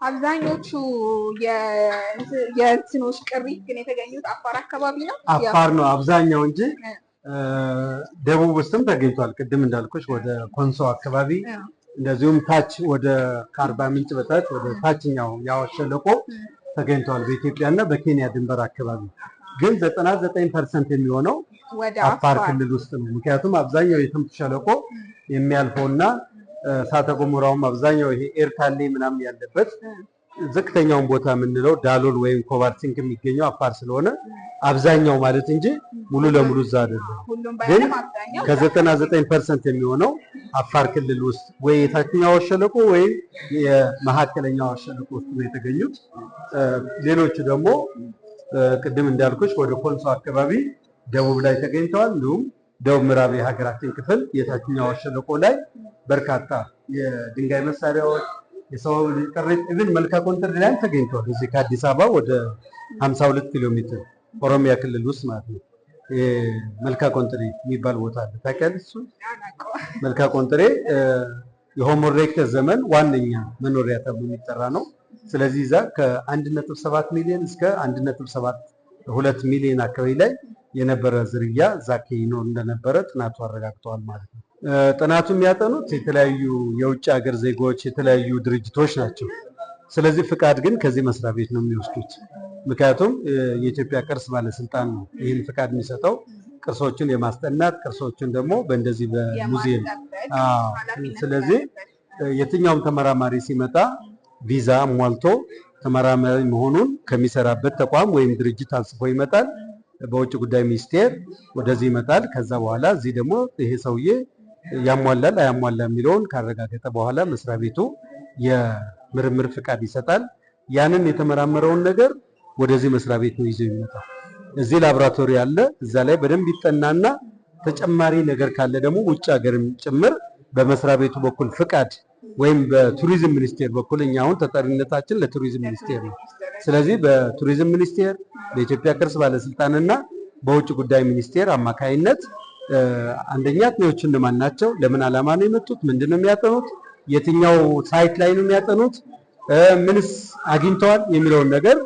አብዛኞቹ የእንትኖች ቅሪት ግን የተገኙት አፋር አካባቢ ነው። አፋር ነው አብዛኛው እንጂ ደቡብ ውስጥም ተገኝቷል። ቅድም እንዳልኩሽ ወደ ኮንሶ አካባቢ እንደዚሁም ታች ወደ ከአርባ ምንጭ በታች ወደ ታችኛው የአዋሽ ሸለቆ ተገኝቷል። በኢትዮጵያና በኬንያ ድንበር አካባቢ ግን 99% የሚሆነው አፋር ክልል ውስጥ ነው። ምክንያቱም አብዛኛው የትምቱ ሸለቆ የሚያልፈውና እሳተ ገሞራውም አብዛኛው ይሄ ኤርታሌ ምናምን ያለበት ዝቅተኛውን ቦታ የምንለው ዳሎል ወይም ኮባርቲንክ የሚገኘው አፋር ስለሆነ አብዛኛው ማለት እንጂ ሙሉ ለሙሉ እዛ አይደለም። ግን ከ99% የሚሆነው አፋር ክልል ውስጥ ወይ የታችኛው ሸለቆ ወይ የመካከለኛው ሸለቆ ውስጥ ነው የተገኙት። ሌሎቹ ደግሞ ቅድም እንዳልኩሽ ወደ ኮንሶ አካባቢ ደቡብ ላይ ተገኝተዋል። እንዲሁም ደቡብ ምዕራብ የሀገራችን ክፍል የታችኛው ሸለቆ ላይ በርካታ የድንጋይ መሳሪያዎች የሰው ቅሪት ኢቭን መልካ ኮንትሪ ላይ ተገኝተዋል። እዚህ ከአዲስ አበባ ወደ 52 ኪሎ ሜትር ኦሮሚያ ክልል ውስጥ ማለት ነው። መልካ ኮንትሪ የሚባል ቦታ አለ። ታውቂያለሽ? መልካ ኮንትሪ የሆሞ ኢሬክተስ ዘመን ዋነኛ መኖሪያ ተብሎ የሚጠራ ነው። ስለዚህ እዛ ከ1.7 ሚሊዮን እስከ 1.72 ሚሊዮን አካባቢ ላይ የነበረ ዝርያ እዛ ይኖር እንደነበረ ጥናቱ አረጋግጠዋል ማለት ነው። ጥናቱ የሚያጠኑት የተለያዩ የውጭ ሀገር ዜጎች የተለያዩ ድርጅቶች ናቸው። ስለዚህ ፍቃድ ግን ከዚህ መስሪያ ቤት ነው የሚወስዱት። ምክንያቱም የኢትዮጵያ ቅርስ ባለስልጣን ነው ይህን ፍቃድ የሚሰጠው ቅርሶችን የማስጠናት ቅርሶችን ደግሞ በእንደዚህ በሙዚየም። ስለዚህ የትኛውም ተመራማሪ ሲመጣ ቪዛ ሟልቶ ተመራማሪ መሆኑን ከሚሰራበት ተቋም ወይም ድርጅት አንስፎ ይመጣል። በውጭ ጉዳይ ሚኒስቴር ወደዚህ ይመጣል። ከዛ በኋላ እዚህ ደግሞ ይሄ ሰውዬ ያሟላል አያሟላ የሚለውን ካረጋገጠ በኋላ መስሪያ ቤቱ የምርምር ፍቃድ ይሰጣል። ያንን የተመራመረውን ነገር ወደዚህ መስሪያ ቤት ነው ይዘው ይመጣል። እዚህ ላቦራቶሪ አለ። እዛ ላይ በደንብ ይጠናና ተጨማሪ ነገር ካለ ደግሞ ውጭ ሀገርም ጭምር በመስሪያ ቤቱ በኩል ፍቃድ ወይም በቱሪዝም ሚኒስቴር በኩል እኛ አሁን ተጠሪነታችን ለቱሪዝም ሚኒስቴር ነው። ስለዚህ በቱሪዝም ሚኒስቴር በኢትዮጵያ ቅርስ ባለስልጣንና በውጭ ጉዳይ ሚኒስቴር አማካይነት አንደኛ አጥኚዎቹ እነማን ናቸው፣ ለምን ዓላማ ነው የመጡት፣ ምንድነው የሚያጠኑት፣ የትኛው ሳይት ላይ ነው የሚያጠኑት፣ ምንስ አግኝተዋል የሚለውን ነገር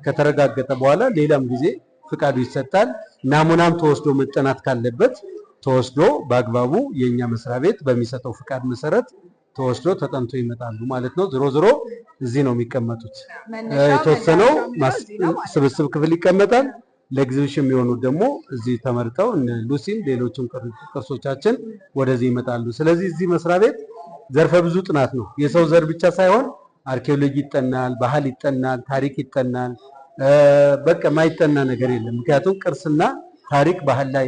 ከተረጋገጠ በኋላ ሌላም ጊዜ ፍቃዱ ይሰጣል። ናሙናም ተወስዶ መጠናት ካለበት ተወስዶ በአግባቡ የኛ መስሪያ ቤት በሚሰጠው ፍቃድ መሰረት ተወስዶ ተጠንቶ ይመጣሉ ማለት ነው። ዞሮ ዞሮ እዚህ ነው የሚቀመጡት። የተወሰነው ስብስብ ክፍል ይቀመጣል። ለኤግዚቢሽን የሚሆኑት ደግሞ እዚህ ተመርጠው ሉሲን ሌሎችም ቅርሶቻችን ወደዚህ ይመጣሉ። ስለዚህ እዚህ መስሪያ ቤት ዘርፈ ብዙ ጥናት ነው። የሰው ዘር ብቻ ሳይሆን አርኪኦሎጂ ይጠናል፣ ባህል ይጠናል፣ ታሪክ ይጠናል። በቃ ማይጠና ነገር የለም። ምክንያቱም ቅርስና ታሪክ ባህል ላይ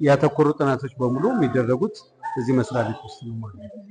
ያተኮሩ ጥናቶች በሙሉ የሚደረጉት እዚህ መስሪያ ቤት ውስጥ ነው ማለት ነው።